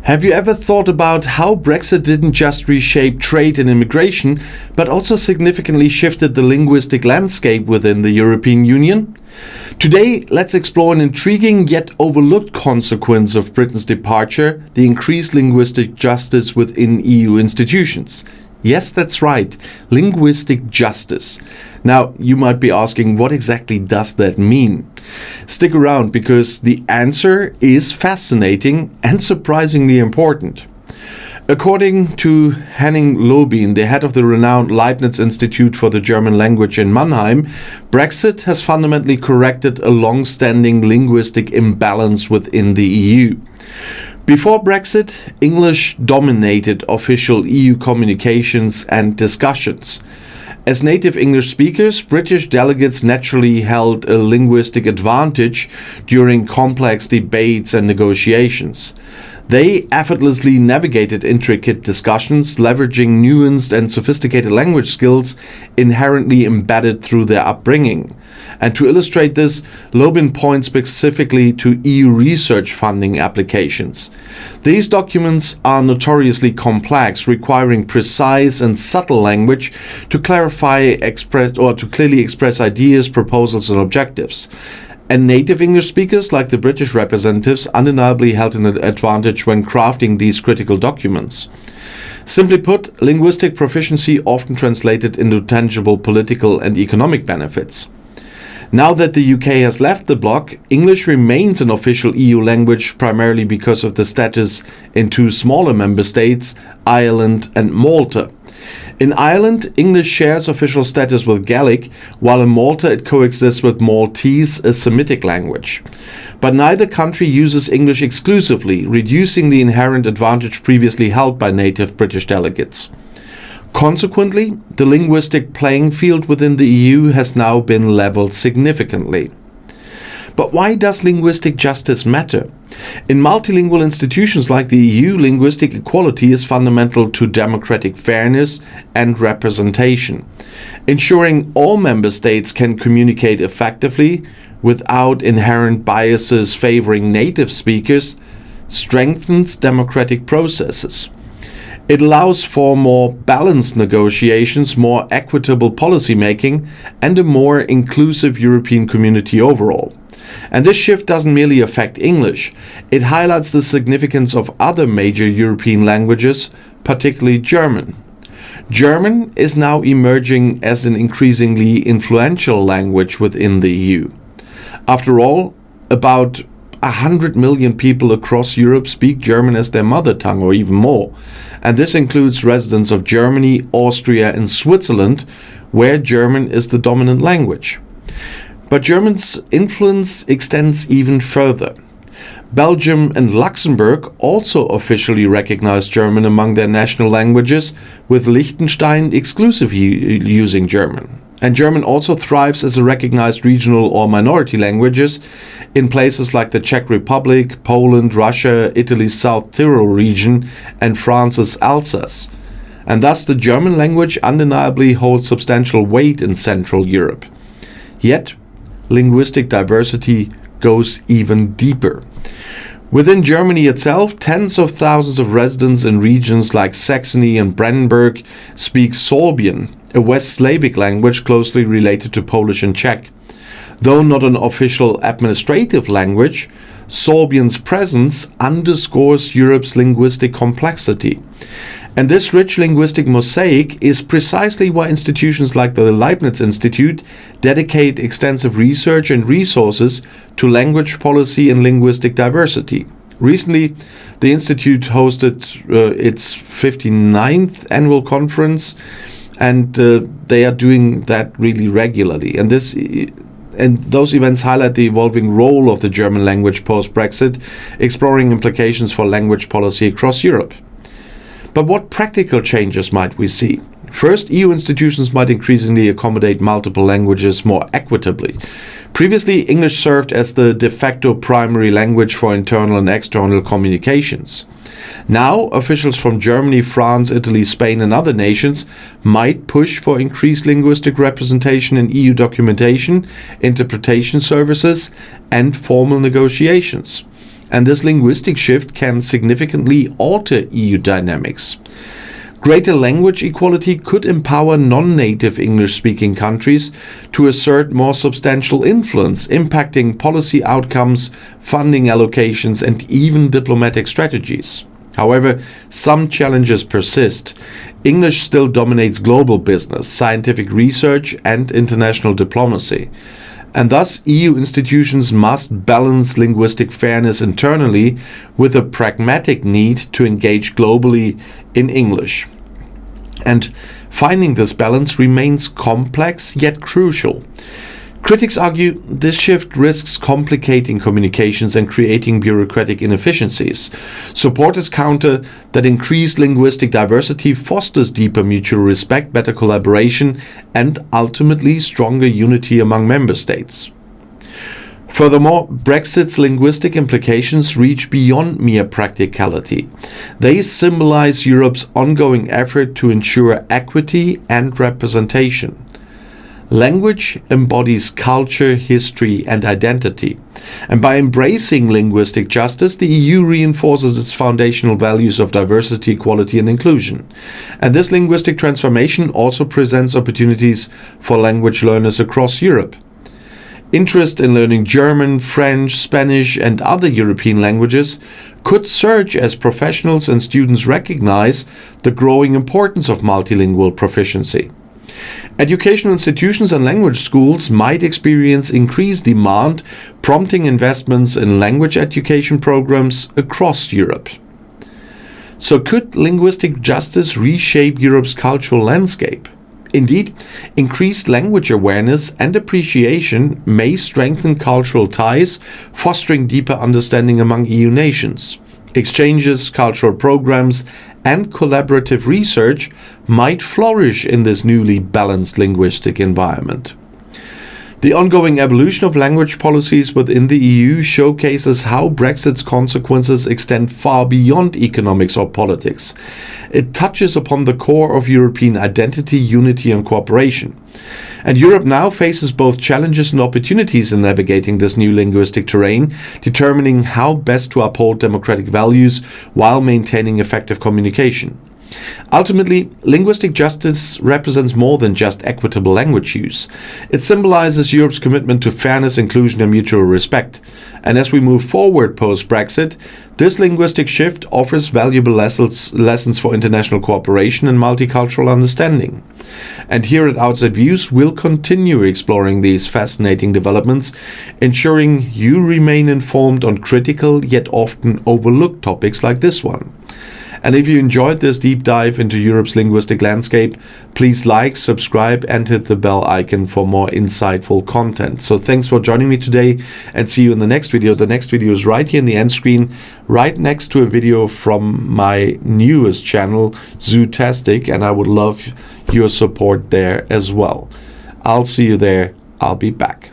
Have you ever thought about how Brexit didn't just reshape trade and immigration, but also significantly shifted the linguistic landscape within the European Union? Today, let's explore an intriguing yet overlooked consequence of Britain's departure, the increased linguistic justice within EU institutions. Yes, that's right, linguistic justice. Now, you might be asking, what exactly does that mean? Stick around because the answer is fascinating and surprisingly important. According to Henning Lobin, the head of the renowned Leibniz Institute for the German Language in Mannheim, Brexit has fundamentally corrected a long-standing linguistic imbalance within the EU. Before Brexit, English dominated official EU communications and discussions. As native English speakers, British delegates naturally held a linguistic advantage during complex debates and negotiations. They effortlessly navigated intricate discussions, leveraging nuanced and sophisticated language skills inherently embedded through their upbringing. And to illustrate this, Lobin points specifically to EU research funding applications. These documents are notoriously complex, requiring precise and subtle language to clearly express ideas, proposals, and objectives. And native English speakers, like the British representatives, undeniably held an advantage when crafting these critical documents. Simply put, linguistic proficiency often translated into tangible political and economic benefits. Now that the UK has left the bloc, English remains an official EU language primarily because of the status in two smaller member states, Ireland and Malta. In Ireland, English shares official status with Gaelic, while in Malta it coexists with Maltese, a Semitic language. But neither country uses English exclusively, reducing the inherent advantage previously held by native British delegates. Consequently, the linguistic playing field within the EU has now been leveled significantly. But why does linguistic justice matter? In multilingual institutions like the EU, linguistic equality is fundamental to democratic fairness and representation. Ensuring all member states can communicate effectively without inherent biases favoring native speakers strengthens democratic processes. It allows for more balanced negotiations, more equitable policymaking, and a more inclusive European community overall. And this shift doesn't merely affect English, it highlights the significance of other major European languages, particularly German. German is now emerging as an increasingly influential language within the EU. After all, about 100 million people across Europe speak German as their mother tongue, or even more. And this includes residents of Germany, Austria, and Switzerland, where German is the dominant language. But German's influence extends even further. Belgium and Luxembourg also officially recognize German among their national languages, with Liechtenstein exclusively using German. And German also thrives as a recognized regional or minority languages in places like the Czech Republic, Poland, Russia, Italy's South Tyrol region, and France's Alsace. And thus the German language undeniably holds substantial weight in Central Europe. Yet, linguistic diversity goes even deeper. Within Germany itself, tens of thousands of residents in regions like Saxony and Brandenburg speak Sorbian, a West Slavic language closely related to Polish and Czech. Though not an official administrative language, Sorbian's presence underscores Europe's linguistic complexity. And this rich linguistic mosaic is precisely why institutions like the Leibniz Institute dedicate extensive research and resources to language policy and linguistic diversity. Recently, the Institute hosted its 59th annual conference, and they are doing that really regularly. And those events highlight the evolving role of the German language post-Brexit, exploring implications for language policy across Europe. But what practical changes might we see? First, EU institutions might increasingly accommodate multiple languages more equitably. Previously, English served as the de facto primary language for internal and external communications. Now, officials from Germany, France, Italy, Spain, and other nations might push for increased linguistic representation in EU documentation, interpretation services, and formal negotiations. and this linguistic shift can significantly alter EU dynamics. Greater language equality could empower non-native English-speaking countries to assert more substantial influence, impacting policy outcomes, funding allocations, and even diplomatic strategies. However, some challenges persist. English still dominates global business, scientific research, and international diplomacy. And thus, EU institutions must balance linguistic fairness internally with a pragmatic need to engage globally in English. And finding this balance remains complex yet crucial. Critics argue this shift risks complicating communications and creating bureaucratic inefficiencies. Supporters counter that increased linguistic diversity fosters deeper mutual respect, better collaboration, and ultimately stronger unity among member states. Furthermore, Brexit's linguistic implications reach beyond mere practicality. They symbolize Europe's ongoing effort to ensure equity and representation. Language embodies culture, history, and identity. And by embracing linguistic justice, the EU reinforces its foundational values of diversity, equality, and inclusion. And this linguistic transformation also presents opportunities for language learners across Europe. Interest in learning German, French, Spanish, and other European languages could surge as professionals and students recognize the growing importance of multilingual proficiency. Educational institutions and language schools might experience increased demand, prompting investments in language education programs across Europe. So could linguistic justice reshape Europe's cultural landscape? Indeed, increased language awareness and appreciation may strengthen cultural ties, fostering deeper understanding among EU nations. Exchanges, cultural programs, and collaborative research might flourish in this newly balanced linguistic environment. The ongoing evolution of language policies within the EU showcases how Brexit's consequences extend far beyond economics or politics. It touches upon the core of European identity, unity, and cooperation. And Europe now faces both challenges and opportunities in navigating this new linguistic terrain, determining how best to uphold democratic values while maintaining effective communication. Ultimately, linguistic justice represents more than just equitable language use. It symbolizes Europe's commitment to fairness, inclusion, and mutual respect. And as we move forward post-Brexit, this linguistic shift offers valuable lessons for international cooperation and multicultural understanding. And here at Outside Views, we'll continue exploring these fascinating developments, ensuring you remain informed on critical yet often overlooked topics like this one. And if you enjoyed this deep dive into Europe's linguistic landscape, please like, subscribe, and hit the bell icon for more insightful content. So thanks for joining me today, and see you in the next video. The next video is right here in the end screen, right next to a video from my newest channel, Zootastic, and I would love your support there as well. I'll see you there. I'll be back.